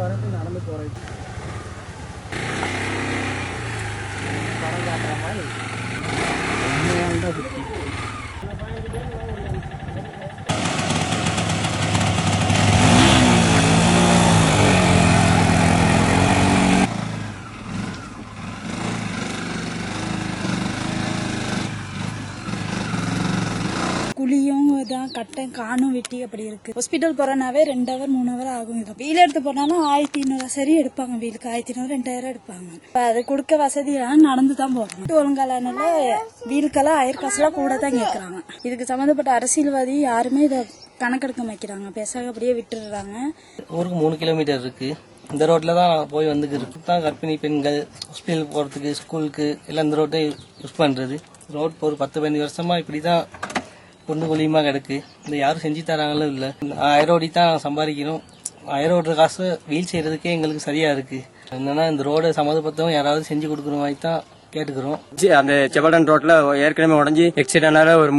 நடந்து போறது படம் காட்டுற மாதிரி உண்மையான புத்தி. குழியும் இதான் கட்டை காணும் வெட்டி அப்படி இருக்கு. ஹாஸ்பிட்டல் போறனாவே 2 hour 3 hour ஆகும். வீல் எடுத்து போனாலும் 1500 சரி எடுப்பாங்க. வீலுக்கு 1500 2000 எடுப்பாங்க. அது கொடுக்க வசதியெல்லாம் நடந்துதான் போகணும். ஒழுங்காலனால வீலுக்கெல்லாம் 1000 காசுலாம் கூட தான் கேட்கறாங்க. இதுக்கு சம்பந்தப்பட்ட அரசியல்வாதி யாருமே இதை கணக்கெடுக்க வைக்கிறாங்க. பேசாக அப்படியே விட்டுடுறாங்க. ஊருக்கு 3 கிலோமீட்டர் இருக்கு. இந்த ரோட்ல தான் போய் வந்துருக்கு தான். கர்ப்பிணி பெண்கள் ஹாஸ்பிட்டல் போறதுக்கு ஸ்கூலுக்கு எல்லாம் இந்த ரோட்டை யூஸ் பண்றது. ரோட் ஒரு 10-15 வருஷமா இப்படிதான் பொண்ணு குழியுமா கிடக்கு. இந்த யாரும் செஞ்சு தராங்களும் இல்ல. 1000 கோடி தான் சம்பாதிக்கணும். 1000 ஓடுற காசு வீல் செய்யறதுக்கே எங்களுக்கு சரியா இருக்கு. என்னன்னா இந்த ரோடு சம்மந்தப்பட்டவங்க யாராவது செஞ்சு கொடுக்குற மாதிரி தான் கேட்டுக்கிறோம். அந்த செவடன் ரோட்ல ஏற்கனவே உடஞ்சி எக்ஸிடென்ட்னால ஒரு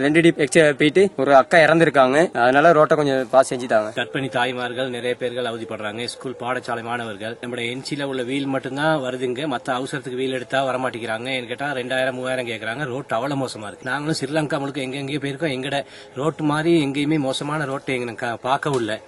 2 டீப் போயிட்டு ஒரு அக்கா இறந்திருக்காங்க. அதனால ரோட்டை கொஞ்சம் பாஸ் செஞ்சுட்டாங்க. கர்ப்பிணி தாய்மார்கள் நிறைய பேர்கள் அவதிப்படுறாங்க. ஸ்கூல் பாடசாலை மாணவர்கள் நம்மளோட என்சில உள்ள வீல் மட்டும்தான் வருதுங்க. மத்த அவசரத்துக்கு வீல் எடுத்தா வரமாட்டேங்கிறாங்க. கேட்டா 2000-3000 கேட்கறாங்க. ரோட் அவ்வளவு மோசமா இருக்கு. நாங்களும் ஸ்ரீலங்கா முழுக்க எங்கெங்கயோ போயிருக்கோம். எங்கட ரோட்டு மாதிரி எங்கேயுமே மோசமான ரோட்டை எங்க பார்க்கவும் இல்லை.